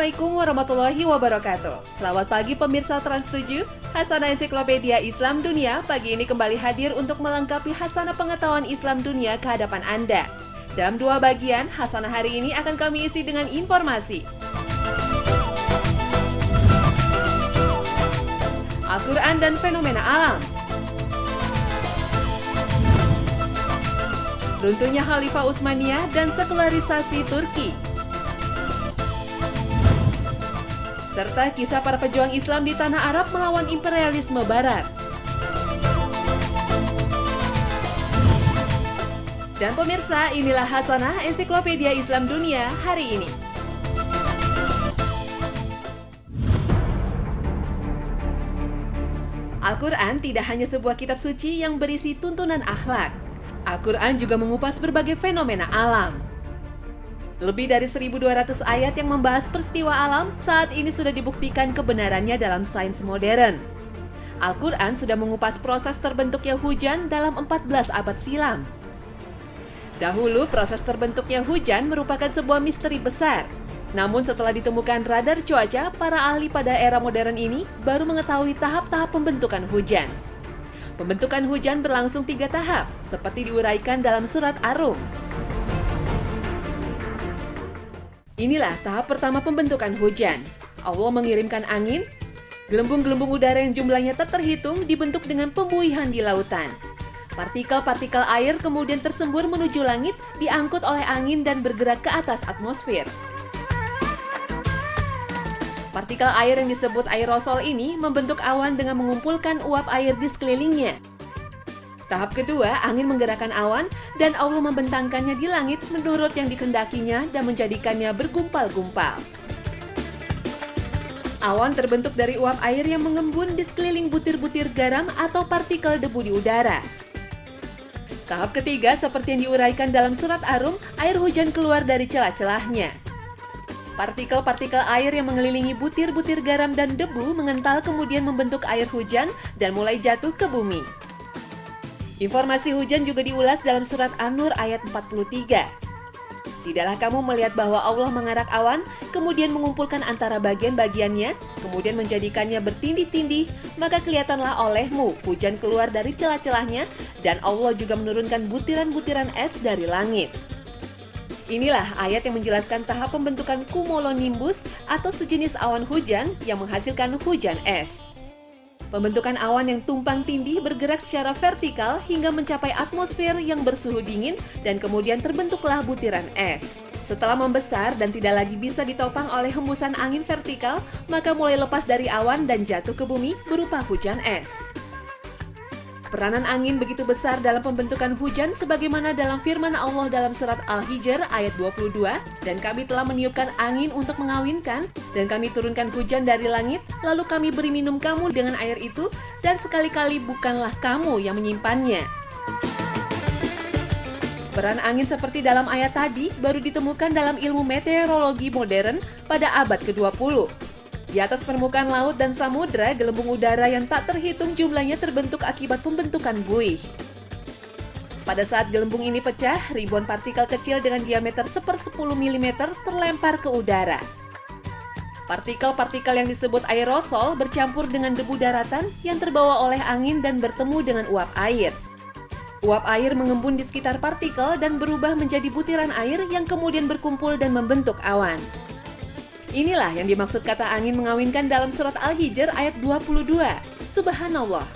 Assalamualaikum warahmatullahi wabarakatuh. Selamat pagi pemirsa Trans7. Hasanah Ensiklopedia Islam Dunia pagi ini kembali hadir untuk melengkapi hasanah pengetahuan Islam dunia ke hadapan Anda. Dalam 2 bagian, hasanah hari ini akan kami isi dengan informasi Al-Quran dan fenomena alam, runtuhnya Khalifah Utsmaniyah dan sekularisasi Turki, serta kisah para pejuang Islam di tanah Arab melawan imperialisme Barat. Dan pemirsa, inilah hasanah Ensiklopedia Islam Dunia hari ini. Al-Quran tidak hanya sebuah kitab suci yang berisi tuntunan akhlak. Al-Quran juga mengupas berbagai fenomena alam. Lebih dari 1.200 ayat yang membahas peristiwa alam saat ini sudah dibuktikan kebenarannya dalam sains modern. Al-Quran sudah mengupas proses terbentuknya hujan dalam 14 abad silam. Dahulu, proses terbentuknya hujan merupakan sebuah misteri besar. Namun setelah ditemukan radar cuaca, para ahli pada era modern ini baru mengetahui tahap-tahap pembentukan hujan. Pembentukan hujan berlangsung 3 tahap, seperti diuraikan dalam surat Ar-Rum. Inilah tahap pertama pembentukan hujan. Allah mengirimkan angin, gelembung-gelembung udara yang jumlahnya tak terhitung dibentuk dengan pembuihan di lautan. Partikel-partikel air kemudian tersembur menuju langit, diangkut oleh angin dan bergerak ke atas atmosfer. Partikel air yang disebut aerosol ini membentuk awan dengan mengumpulkan uap air di sekelilingnya. Tahap kedua, angin menggerakkan awan dan Allah membentangkannya di langit menurut yang dikehendakinya dan menjadikannya bergumpal-gumpal. Awan terbentuk dari uap air yang mengembun di sekeliling butir-butir garam atau partikel debu di udara. Tahap ketiga, seperti yang diuraikan dalam surat Ar-Rum, air hujan keluar dari celah-celahnya. Partikel-partikel air yang mengelilingi butir-butir garam dan debu mengental kemudian membentuk air hujan dan mulai jatuh ke bumi. Informasi hujan juga diulas dalam surat An-Nur ayat 43. Tidaklah kamu melihat bahwa Allah mengarak awan, kemudian mengumpulkan antara bagian-bagiannya, kemudian menjadikannya bertindih-tindih, maka kelihatanlah olehmu hujan keluar dari celah-celahnya, dan Allah juga menurunkan butiran-butiran es dari langit. Inilah ayat yang menjelaskan tahap pembentukan cumulonimbus atau sejenis awan hujan yang menghasilkan hujan es. Pembentukan awan yang tumpang tindih bergerak secara vertikal hingga mencapai atmosfer yang bersuhu dingin dan kemudian terbentuklah butiran es. Setelah membesar dan tidak lagi bisa ditopang oleh hembusan angin vertikal, maka mulai lepas dari awan dan jatuh ke bumi berupa hujan es. Peranan angin begitu besar dalam pembentukan hujan sebagaimana dalam firman Allah dalam surat Al-Hijr ayat 22, dan kami telah meniupkan angin untuk mengawinkan, dan kami turunkan hujan dari langit, lalu kami beri minum kamu dengan air itu, dan sekali-kali bukanlah kamu yang menyimpannya. Peran angin seperti dalam ayat tadi baru ditemukan dalam ilmu meteorologi modern pada abad ke-20. Di atas permukaan laut dan samudra, gelembung udara yang tak terhitung jumlahnya terbentuk akibat pembentukan buih. Pada saat gelembung ini pecah, ribuan partikel kecil dengan diameter 1/10 mm terlempar ke udara. Partikel-partikel yang disebut aerosol bercampur dengan debu daratan yang terbawa oleh angin dan bertemu dengan uap air. Uap air mengembun di sekitar partikel dan berubah menjadi butiran air yang kemudian berkumpul dan membentuk awan. Inilah yang dimaksud kata angin mengawinkan dalam surat Al-Hijr ayat 22. Subhanallah.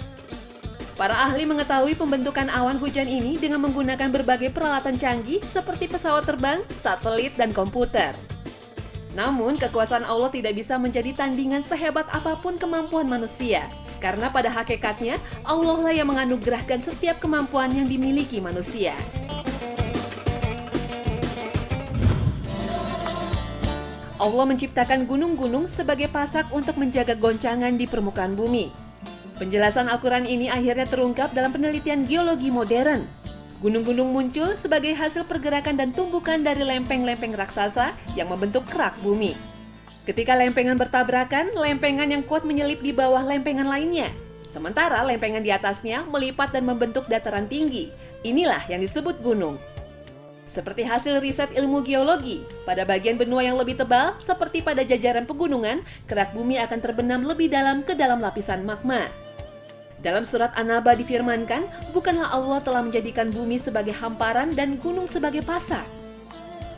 Para ahli mengetahui pembentukan awan hujan ini dengan menggunakan berbagai peralatan canggih seperti pesawat terbang, satelit, dan komputer. Namun, kekuasaan Allah tidak bisa menjadi tandingan sehebat apapun kemampuan manusia. Karena pada hakikatnya, Allah lah yang menganugerahkan setiap kemampuan yang dimiliki manusia. Allah menciptakan gunung-gunung sebagai pasak untuk menjaga goncangan di permukaan bumi. Penjelasan Al-Quran ini akhirnya terungkap dalam penelitian geologi modern. Gunung-gunung muncul sebagai hasil pergerakan dan tumbukan dari lempeng-lempeng raksasa yang membentuk kerak bumi. Ketika lempengan bertabrakan, lempengan yang kuat menyelip di bawah lempengan lainnya. Sementara lempengan di atasnya melipat dan membentuk dataran tinggi. Inilah yang disebut gunung. Seperti hasil riset ilmu geologi, pada bagian benua yang lebih tebal, seperti pada jajaran pegunungan, kerak bumi akan terbenam lebih dalam ke dalam lapisan magma. Dalam surat An-Naba difirmankan, bukanlah Allah telah menjadikan bumi sebagai hamparan dan gunung sebagai pasar.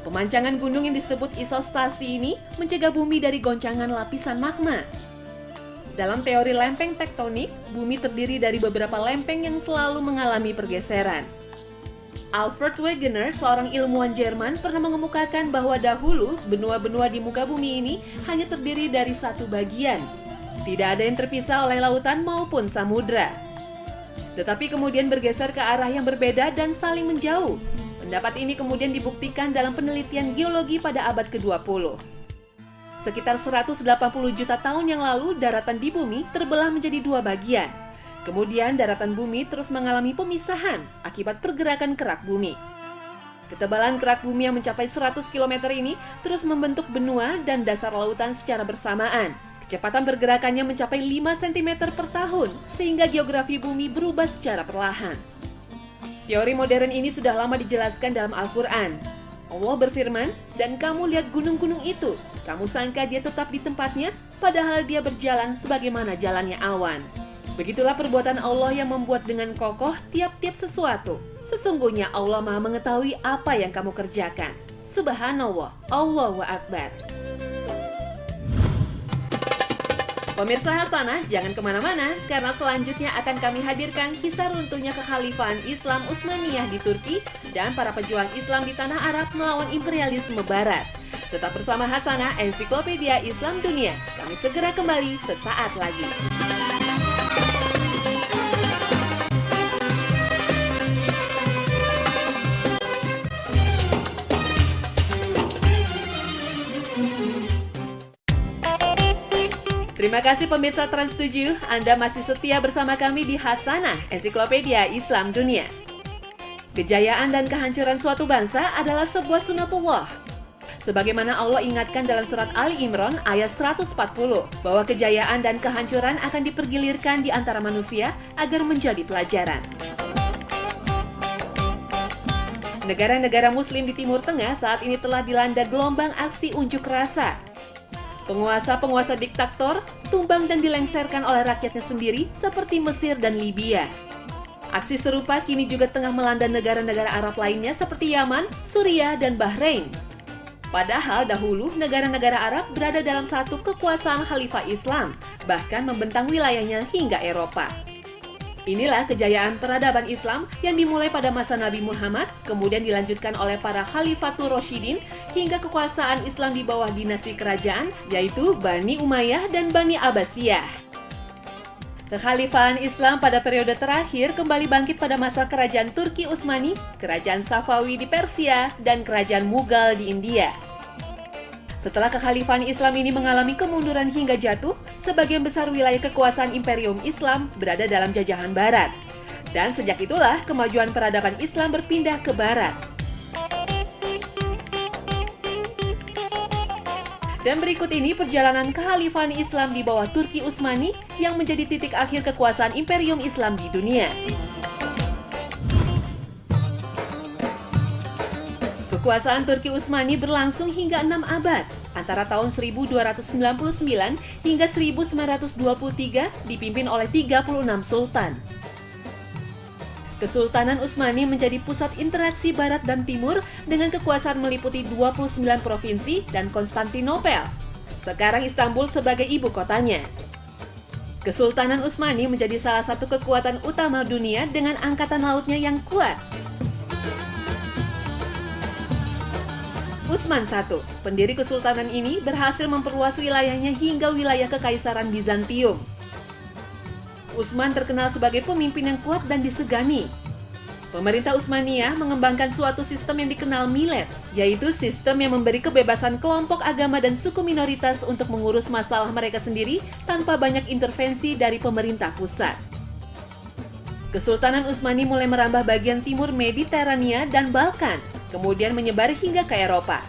Pemancangan gunung yang disebut isostasi ini mencegah bumi dari goncangan lapisan magma. Dalam teori lempeng tektonik, bumi terdiri dari beberapa lempeng yang selalu mengalami pergeseran. Alfred Wegener, seorang ilmuwan Jerman, pernah mengemukakan bahwa dahulu benua-benua di muka bumi ini hanya terdiri dari satu bagian. Tidak ada yang terpisah oleh lautan maupun samudra. Tetapi kemudian bergeser ke arah yang berbeda dan saling menjauh. Pendapat ini kemudian dibuktikan dalam penelitian geologi pada abad ke-20. Sekitar 180 juta tahun yang lalu, daratan di bumi terbelah menjadi dua bagian. Kemudian daratan bumi terus mengalami pemisahan akibat pergerakan kerak bumi. Ketebalan kerak bumi yang mencapai 100 km ini terus membentuk benua dan dasar lautan secara bersamaan. Kecepatan pergerakannya mencapai 5 cm per tahun, sehingga geografi bumi berubah secara perlahan. Teori modern ini sudah lama dijelaskan dalam Al-Quran. Allah berfirman, "Dan kamu lihat gunung-gunung itu, kamu sangka dia tetap di tempatnya, padahal dia berjalan sebagaimana jalannya awan." Begitulah perbuatan Allah yang membuat dengan kokoh tiap-tiap sesuatu. Sesungguhnya Allah Maha mengetahui apa yang kamu kerjakan. Subhanallah, Allahu Akbar. Pemirsa Hasanah, jangan kemana-mana, karena selanjutnya akan kami hadirkan kisah runtuhnya kekhalifahan Islam Utsmaniyah di Turki dan para pejuang Islam di tanah Arab melawan imperialisme Barat. Tetap bersama Hasanah, Ensiklopedia Islam Dunia. Kami segera kembali sesaat lagi. Terima kasih pemirsa Trans 7, Anda masih setia bersama kami di Hasanah, Ensiklopedia Islam Dunia. Kejayaan dan kehancuran suatu bangsa adalah sebuah sunatullah. Sebagaimana Allah ingatkan dalam surat Ali Imran ayat 140, bahwa kejayaan dan kehancuran akan dipergilirkan di antara manusia agar menjadi pelajaran. Negara-negara Muslim di Timur Tengah saat ini telah dilanda gelombang aksi unjuk rasa. Penguasa-penguasa diktator tumbang dan dilengserkan oleh rakyatnya sendiri seperti Mesir dan Libya. Aksi serupa kini juga tengah melanda negara-negara Arab lainnya seperti Yaman, Suriah, dan Bahrain. Padahal dahulu negara-negara Arab berada dalam satu kekuasaan khalifah Islam, bahkan membentang wilayahnya hingga Eropa. Inilah kejayaan peradaban Islam yang dimulai pada masa Nabi Muhammad, kemudian dilanjutkan oleh para Khalifatur Rasyidin, hingga kekuasaan Islam di bawah dinasti kerajaan, yaitu Bani Umayyah dan Bani Abbasiyah. Kekhalifahan Islam pada periode terakhir kembali bangkit pada masa kerajaan Turki Utsmani, kerajaan Safawi di Persia, dan kerajaan Mughal di India. Setelah kekhalifahan Islam ini mengalami kemunduran hingga jatuh, sebagian besar wilayah kekuasaan Imperium Islam berada dalam jajahan Barat. Dan sejak itulah kemajuan peradaban Islam berpindah ke Barat. Dan berikut ini perjalanan kekhalifahan Islam di bawah Turki Utsmani yang menjadi titik akhir kekuasaan Imperium Islam di dunia. Kekuasaan Turki Utsmani berlangsung hingga 6 abad, antara tahun 1299 hingga 1923 dipimpin oleh 36 sultan. Kesultanan Utsmani menjadi pusat interaksi Barat dan Timur dengan kekuasaan meliputi 29 provinsi dan Konstantinopel. Sekarang Istanbul sebagai ibu kotanya. Kesultanan Utsmani menjadi salah satu kekuatan utama dunia dengan angkatan lautnya yang kuat. Utsman I, pendiri kesultanan ini berhasil memperluas wilayahnya hingga wilayah Kekaisaran Bizantium. Utsman terkenal sebagai pemimpin yang kuat dan disegani. Pemerintah Utsmaniyah mengembangkan suatu sistem yang dikenal milet, yaitu sistem yang memberi kebebasan kelompok agama dan suku minoritas untuk mengurus masalah mereka sendiri tanpa banyak intervensi dari pemerintah pusat. Kesultanan Utsmani mulai merambah bagian timur Mediterania dan Balkan, kemudian menyebar hingga ke Eropa.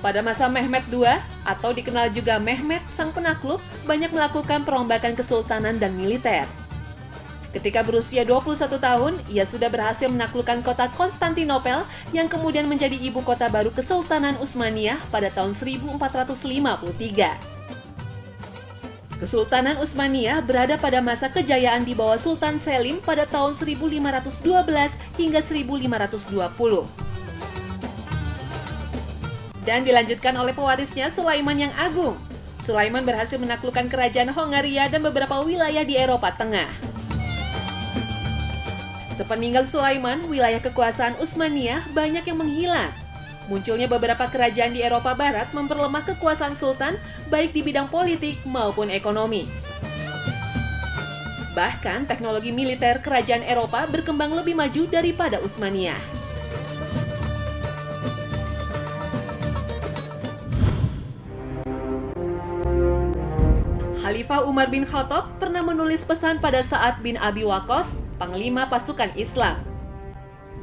Pada masa Mehmed II, atau dikenal juga Mehmed Sang Penakluk, banyak melakukan perombakan kesultanan dan militer. Ketika berusia 21 tahun, ia sudah berhasil menaklukkan kota Konstantinopel yang kemudian menjadi ibu kota baru Kesultanan Utsmaniyah pada tahun 1453. Kesultanan Utsmaniyah berada pada masa kejayaan di bawah Sultan Selim pada tahun 1512 hingga 1520. Dan dilanjutkan oleh pewarisnya Sulaiman yang Agung. Sulaiman berhasil menaklukkan kerajaan Hongaria dan beberapa wilayah di Eropa Tengah. Sepeninggal Sulaiman, wilayah kekuasaan Utsmaniyah banyak yang menghilang. Munculnya beberapa kerajaan di Eropa Barat memperlemah kekuasaan sultan baik di bidang politik maupun ekonomi. Bahkan teknologi militer kerajaan Eropa berkembang lebih maju daripada Utsmaniyah. Khalifah Umar bin Khattab pernah menulis pesan pada Sa'ad bin Abi Waqqas, Panglima Pasukan Islam.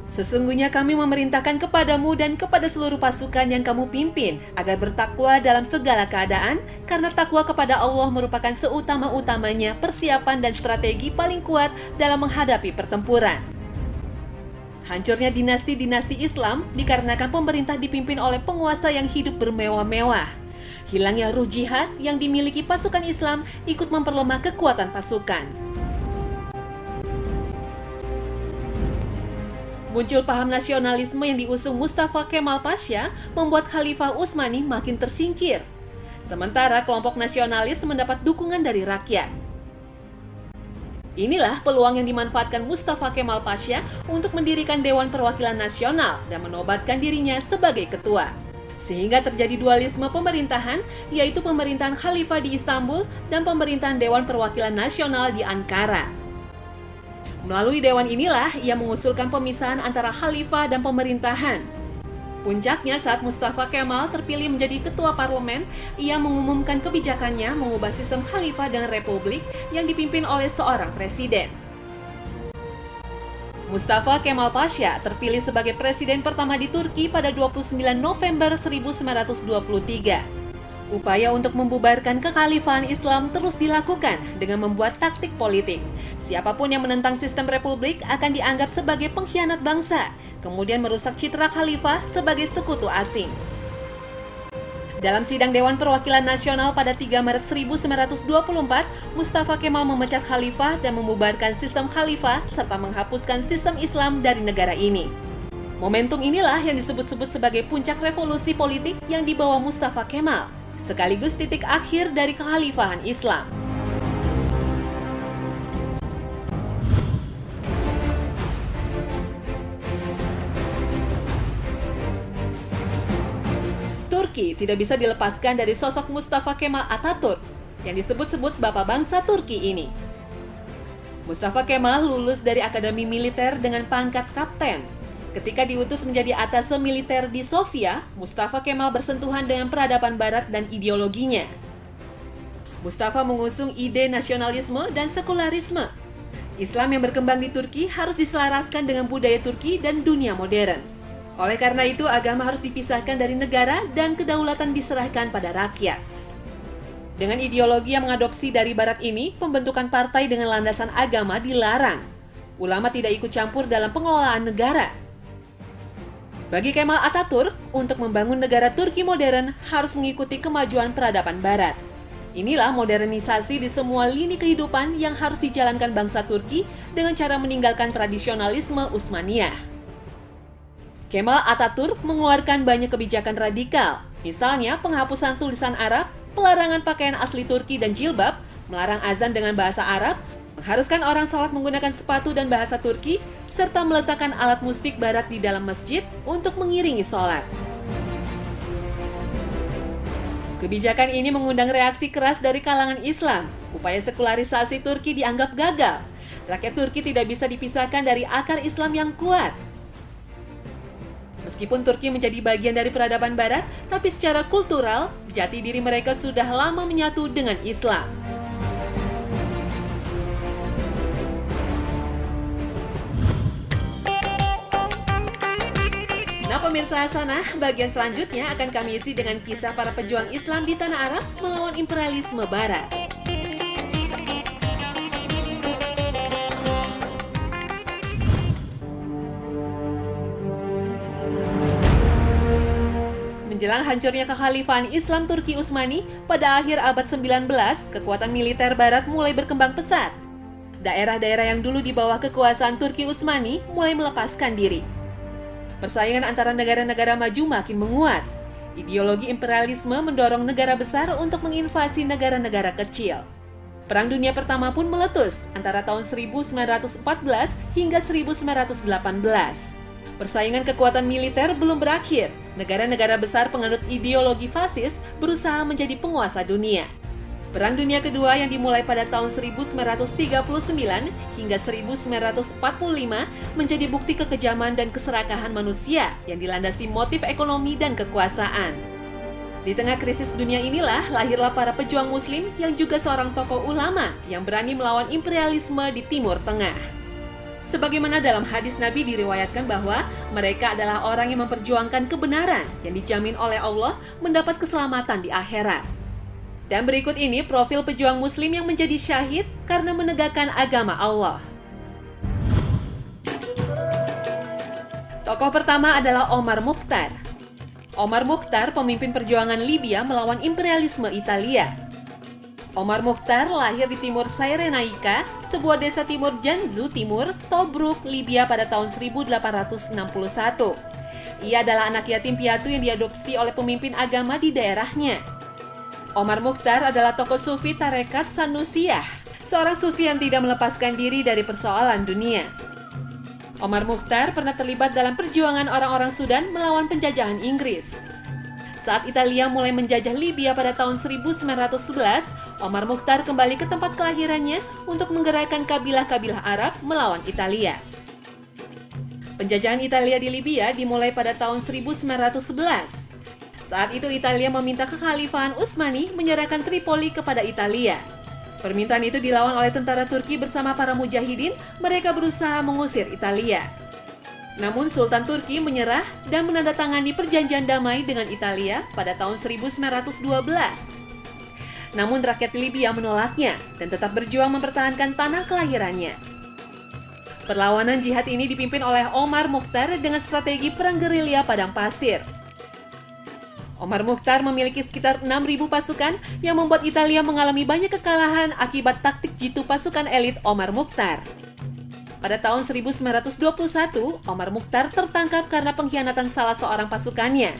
Sesungguhnya kami memerintahkan kepadamu dan kepada seluruh pasukan yang kamu pimpin agar bertakwa dalam segala keadaan, karena takwa kepada Allah merupakan seutama-utamanya persiapan dan strategi paling kuat dalam menghadapi pertempuran. Hancurnya dinasti-dinasti Islam dikarenakan pemerintah dipimpin oleh penguasa yang hidup bermewah-mewah. Hilangnya ruh jihad yang dimiliki pasukan Islam ikut memperlemah kekuatan pasukan. Muncul paham nasionalisme yang diusung Mustafa Kemal Pasha membuat Khalifah Utsmani makin tersingkir. Sementara kelompok nasionalis mendapat dukungan dari rakyat. Inilah peluang yang dimanfaatkan Mustafa Kemal Pasha untuk mendirikan Dewan Perwakilan Nasional dan menobatkan dirinya sebagai ketua. Sehingga terjadi dualisme pemerintahan, yaitu pemerintahan Khalifah di Istanbul dan pemerintahan Dewan Perwakilan Nasional di Ankara. Melalui dewan inilah ia mengusulkan pemisahan antara khalifah dan pemerintahan. Puncaknya saat Mustafa Kemal terpilih menjadi ketua parlemen, ia mengumumkan kebijakannya mengubah sistem khalifah dan republik yang dipimpin oleh seorang presiden. Mustafa Kemal Pasha terpilih sebagai presiden pertama di Turki pada 29 November 1923. Upaya untuk membubarkan kekhalifahan Islam terus dilakukan dengan membuat taktik politik. Siapapun yang menentang sistem republik akan dianggap sebagai pengkhianat bangsa, kemudian merusak citra khalifah sebagai sekutu asing. Dalam sidang Dewan Perwakilan Nasional pada 3 Maret 1924, Mustafa Kemal memecat khalifah dan membubarkan sistem khalifah serta menghapuskan sistem Islam dari negara ini. Momentum inilah yang disebut-sebut sebagai puncak revolusi politik yang dibawa Mustafa Kemal, sekaligus titik akhir dari kekhalifahan Islam. Turki tidak bisa dilepaskan dari sosok Mustafa Kemal Atatürk yang disebut-sebut Bapak Bangsa Turki ini. Mustafa Kemal lulus dari Akademi Militer dengan pangkat kapten. Ketika diutus menjadi atase militer di Sofia, Mustafa Kemal bersentuhan dengan peradaban barat dan ideologinya. Mustafa mengusung ide nasionalisme dan sekularisme. Islam yang berkembang di Turki harus diselaraskan dengan budaya Turki dan dunia modern. Oleh karena itu, agama harus dipisahkan dari negara dan kedaulatan diserahkan pada rakyat. Dengan ideologi yang mengadopsi dari barat ini, pembentukan partai dengan landasan agama dilarang. Ulama tidak ikut campur dalam pengelolaan negara. Bagi Kemal Atatürk, untuk membangun negara Turki modern harus mengikuti kemajuan peradaban barat. Inilah modernisasi di semua lini kehidupan yang harus dijalankan bangsa Turki dengan cara meninggalkan tradisionalisme Utsmaniyah. Kemal Atatürk mengeluarkan banyak kebijakan radikal, misalnya penghapusan tulisan Arab, pelarangan pakaian asli Turki dan jilbab, melarang azan dengan bahasa Arab, mengharuskan orang sholat menggunakan sepatu dan bahasa Turki, serta meletakkan alat musik barat di dalam masjid untuk mengiringi sholat. Kebijakan ini mengundang reaksi keras dari kalangan Islam. Upaya sekularisasi Turki dianggap gagal. Rakyat Turki tidak bisa dipisahkan dari akar Islam yang kuat. Meskipun Turki menjadi bagian dari peradaban barat, tapi secara kultural, jati diri mereka sudah lama menyatu dengan Islam. Nah pemirsa Hasanah, bagian selanjutnya akan kami isi dengan kisah para pejuang Islam di tanah Arab melawan imperialisme Barat. Menjelang hancurnya kekhalifahan Islam Turki Utsmani pada akhir abad 19, kekuatan militer barat mulai berkembang pesat. Daerah-daerah yang dulu di bawah kekuasaan Turki Utsmani mulai melepaskan diri. Persaingan antara negara-negara maju makin menguat. Ideologi imperialisme mendorong negara besar untuk menginvasi negara-negara kecil. Perang Dunia Pertama pun meletus antara tahun 1914 hingga 1918. Persaingan kekuatan militer belum berakhir. Negara-negara besar penganut ideologi fasis berusaha menjadi penguasa dunia. Perang Dunia Kedua yang dimulai pada tahun 1939 hingga 1945 menjadi bukti kekejaman dan keserakahan manusia yang dilandasi motif ekonomi dan kekuasaan. Di tengah krisis dunia inilah lahirlah para pejuang muslim yang juga seorang tokoh ulama yang berani melawan imperialisme di Timur Tengah. Sebagaimana dalam hadis Nabi diriwayatkan bahwa mereka adalah orang yang memperjuangkan kebenaran yang dijamin oleh Allah mendapat keselamatan di akhirat. Dan berikut ini profil pejuang muslim yang menjadi syahid karena menegakkan agama Allah. Tokoh pertama adalah Omar Mukhtar. Omar Mukhtar, pemimpin perjuangan Libya melawan imperialisme Italia. Omar Mukhtar lahir di timur Cyrenaica, sebuah desa timur Janzu Timur, Tobruk, Libya pada tahun 1861. Ia adalah anak yatim piatu yang diadopsi oleh pemimpin agama di daerahnya. Omar Mukhtar adalah tokoh sufi tarekat Sanusiyah, seorang sufi yang tidak melepaskan diri dari persoalan dunia. Omar Mukhtar pernah terlibat dalam perjuangan orang-orang Sudan melawan penjajahan Inggris. Saat Italia mulai menjajah Libya pada tahun 1911, Omar Mukhtar kembali ke tempat kelahirannya untuk menggerakkan kabilah-kabilah Arab melawan Italia. Penjajahan Italia di Libya dimulai pada tahun 1911. Saat itu Italia meminta kekhalifahan Utsmani menyerahkan Tripoli kepada Italia. Permintaan itu dilawan oleh tentara Turki bersama para mujahidin. Mereka berusaha mengusir Italia. Namun Sultan Turki menyerah dan menandatangani perjanjian damai dengan Italia pada tahun 1912. Namun rakyat Libya menolaknya dan tetap berjuang mempertahankan tanah kelahirannya. Perlawanan jihad ini dipimpin oleh Omar Mukhtar dengan strategi perang gerilya padang pasir. Omar Mukhtar memiliki sekitar 6.000 pasukan yang membuat Italia mengalami banyak kekalahan akibat taktik jitu pasukan elit Omar Mukhtar. Pada tahun 1921, Omar Mukhtar tertangkap karena pengkhianatan salah seorang pasukannya.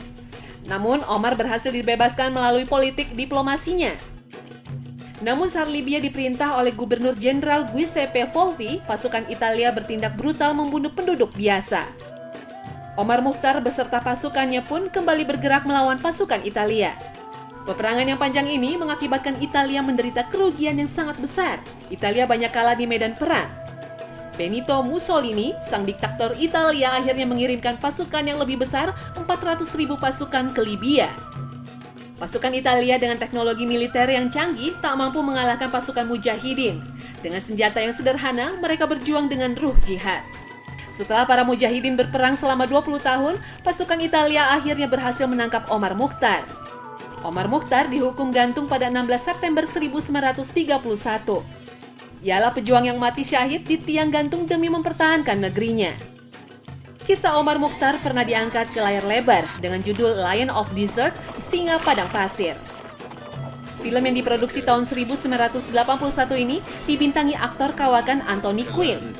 Namun, Omar berhasil dibebaskan melalui politik diplomasinya. Namun saat Libya diperintah oleh Gubernur Jenderal Giuseppe Volpi, pasukan Italia bertindak brutal membunuh penduduk biasa. Omar Mukhtar beserta pasukannya pun kembali bergerak melawan pasukan Italia. Peperangan yang panjang ini mengakibatkan Italia menderita kerugian yang sangat besar. Italia banyak kalah di medan perang. Benito Mussolini, sang diktator Italia, akhirnya mengirimkan pasukan yang lebih besar, 400.000 pasukan ke Libya. Pasukan Italia dengan teknologi militer yang canggih tak mampu mengalahkan pasukan mujahidin. Dengan senjata yang sederhana, mereka berjuang dengan ruh jihad. Setelah para mujahidin berperang selama 20 tahun, pasukan Italia akhirnya berhasil menangkap Omar Mukhtar. Omar Mukhtar dihukum gantung pada 16 September 1931. Ialah pejuang yang mati syahid di tiang gantung demi mempertahankan negerinya. Kisah Omar Mukhtar pernah diangkat ke layar lebar dengan judul Lion of Desert, Singa Padang Pasir. Film yang diproduksi tahun 1981 ini dibintangi aktor kawakan Anthony Quinn.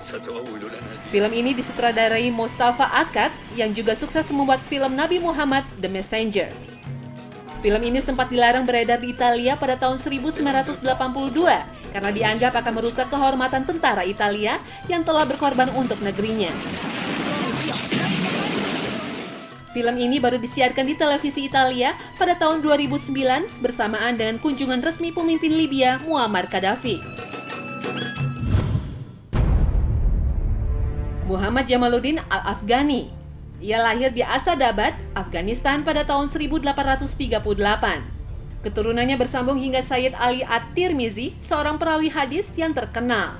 Film ini disutradarai Mostafa Akkad yang juga sukses membuat film Nabi Muhammad The Messenger. Film ini sempat dilarang beredar di Italia pada tahun 1982 karena dianggap akan merusak kehormatan tentara Italia yang telah berkorban untuk negerinya. Film ini baru disiarkan di televisi Italia pada tahun 2009 bersamaan dengan kunjungan resmi pemimpin Libya Muammar Gaddafi. Muhammad Jamaluddin Al-Afghani. Ia lahir di Asadabad, Afghanistan pada tahun 1838. Keturunannya bersambung hingga Sayyid Ali At-Tirmizi, seorang perawi hadis yang terkenal.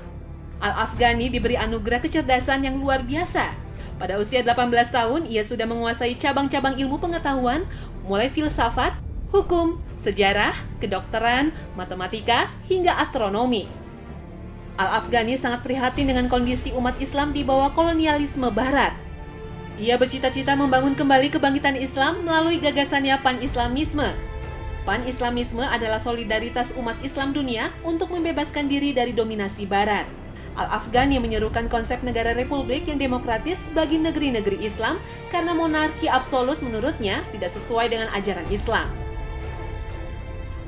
Al-Afghani diberi anugerah kecerdasan yang luar biasa. Pada usia 18 tahun, ia sudah menguasai cabang-cabang ilmu pengetahuan, mulai filsafat, hukum, sejarah, kedokteran, matematika, hingga astronomi. Al-Afghani sangat prihatin dengan kondisi umat Islam di bawah kolonialisme Barat. Ia bercita-cita membangun kembali kebangkitan Islam melalui gagasannya Pan-Islamisme. Pan-Islamisme adalah solidaritas umat Islam dunia untuk membebaskan diri dari dominasi Barat. Al-Afghani menyerukan konsep negara republik yang demokratis bagi negeri-negeri Islam karena monarki absolut menurutnya tidak sesuai dengan ajaran Islam.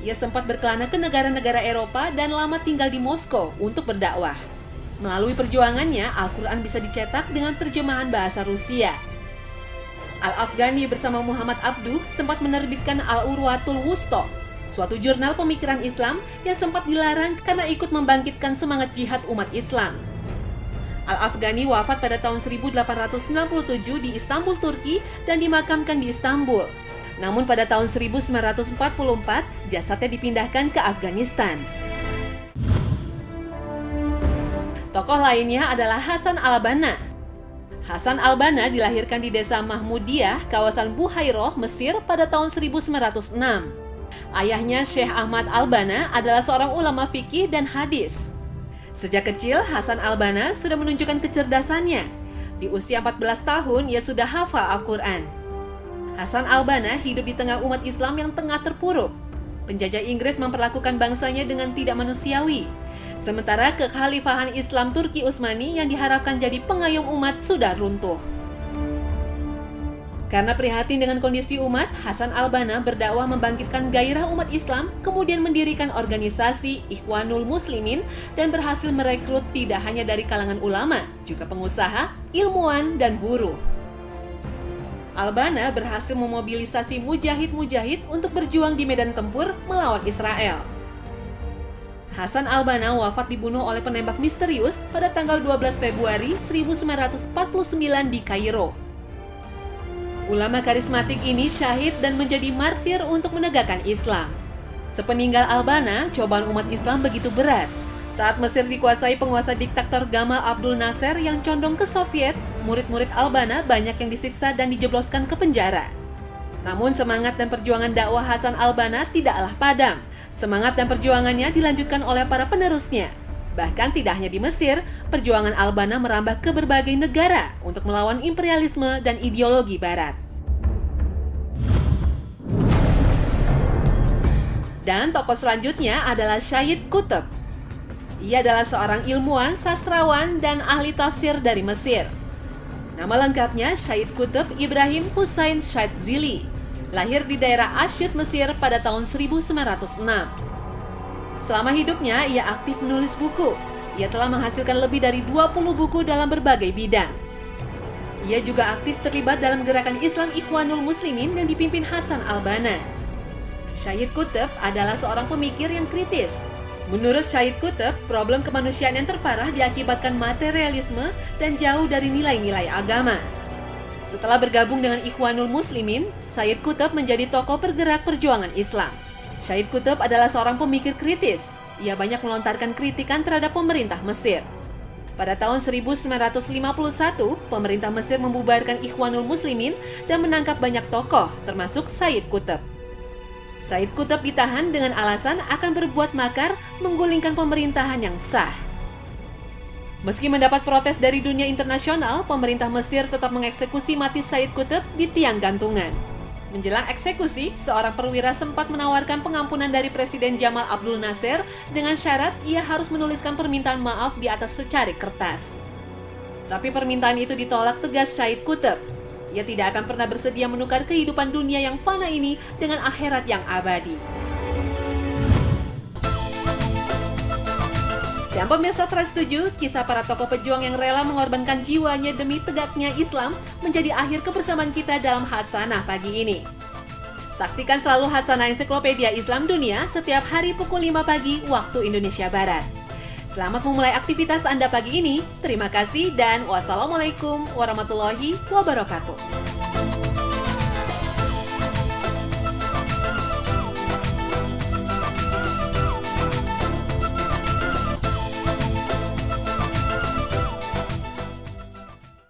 Ia sempat berkelana ke negara-negara Eropa dan lama tinggal di Moskow untuk berdakwah. Melalui perjuangannya, Al-Quran bisa dicetak dengan terjemahan bahasa Rusia. Al-Afghani bersama Muhammad Abduh sempat menerbitkan Al-Urwatul Wusto, suatu jurnal pemikiran Islam yang sempat dilarang karena ikut membangkitkan semangat jihad umat Islam. Al-Afghani wafat pada tahun 1897 di Istanbul, Turki dan dimakamkan di Istanbul. Namun pada tahun 1944, jasadnya dipindahkan ke Afghanistan. Tokoh lainnya adalah Hasan al-Banna. Hasan al-Banna dilahirkan di desa Mahmudiyah, kawasan Buhairoh, Mesir pada tahun 1906. Ayahnya Syekh Ahmad al-Banna adalah seorang ulama fikih dan hadis. Sejak kecil, Hasan al-Banna sudah menunjukkan kecerdasannya. Di usia 14 tahun, ia sudah hafal Al-Quran. Hasan al-Banna hidup di tengah umat Islam yang tengah terpuruk. Penjajah Inggris memperlakukan bangsanya dengan tidak manusiawi. Sementara kekhalifahan Islam Turki Utsmani yang diharapkan jadi pengayom umat sudah runtuh. Karena prihatin dengan kondisi umat, Hasan al-Banna berdakwah membangkitkan gairah umat Islam, kemudian mendirikan organisasi Ikhwanul Muslimin dan berhasil merekrut tidak hanya dari kalangan ulama, juga pengusaha, ilmuwan, dan buruh. Al-Banna berhasil memobilisasi mujahid-mujahid untuk berjuang di medan tempur melawan Israel. Hasan al-Banna wafat dibunuh oleh penembak misterius pada tanggal 12 Februari 1949 di Kairo. Ulama karismatik ini syahid dan menjadi martir untuk menegakkan Islam. Sepeninggal al-Banna, cobaan umat Islam begitu berat. Saat Mesir dikuasai penguasa diktator Gamal Abdul Nasser yang condong ke Soviet, murid-murid al-Banna banyak yang disiksa dan dijebloskan ke penjara. Namun semangat dan perjuangan dakwah Hasan al-Banna tidaklah padam. Semangat dan perjuangannya dilanjutkan oleh para penerusnya. Bahkan tidak hanya di Mesir, perjuangan al-Banna merambah ke berbagai negara untuk melawan imperialisme dan ideologi Barat. Dan tokoh selanjutnya adalah Sayyid Qutb. Ia adalah seorang ilmuwan, sastrawan, dan ahli tafsir dari Mesir. Nama lengkapnya Sayyid Qutb Ibrahim Hussein Shadzili. Lahir di daerah Asyut, Mesir pada tahun 1906. Selama hidupnya, ia aktif menulis buku. Ia telah menghasilkan lebih dari 20 buku dalam berbagai bidang. Ia juga aktif terlibat dalam gerakan Islam Ikhwanul Muslimin yang dipimpin Hasan al-Banna. Sayyid Qutb adalah seorang pemikir yang kritis. Menurut Sayyid Qutb, problem kemanusiaan yang terparah diakibatkan materialisme dan jauh dari nilai-nilai agama. Setelah bergabung dengan Ikhwanul Muslimin, Sayyid Qutb menjadi tokoh pergerak perjuangan Islam. Sayyid Qutb adalah seorang pemikir kritis. Ia banyak melontarkan kritikan terhadap pemerintah Mesir. Pada tahun 1951, pemerintah Mesir membubarkan Ikhwanul Muslimin dan menangkap banyak tokoh, termasuk Sayyid Qutb. Sayyid Qutb ditahan dengan alasan akan berbuat makar menggulingkan pemerintahan yang sah. Meski mendapat protes dari dunia internasional, pemerintah Mesir tetap mengeksekusi mati Sayyid Qutb di tiang gantungan. Menjelang eksekusi, seorang perwira sempat menawarkan pengampunan dari Presiden Gamal Abdul Nasser dengan syarat ia harus menuliskan permintaan maaf di atas secarik kertas. Tapi permintaan itu ditolak tegas Sayyid Qutb. Ia tidak akan pernah bersedia menukar kehidupan dunia yang fana ini dengan akhirat yang abadi. Dan pemirsa Trans 7, kisah para tokoh pejuang yang rela mengorbankan jiwanya demi tegaknya Islam menjadi akhir kebersamaan kita dalam Hasanah pagi ini. Saksikan selalu Hasanah Ensiklopedia Islam Dunia setiap hari pukul 5 pagi waktu Indonesia Barat. Selamat memulai aktivitas Anda pagi ini. Terima kasih dan wassalamualaikum warahmatullahi wabarakatuh.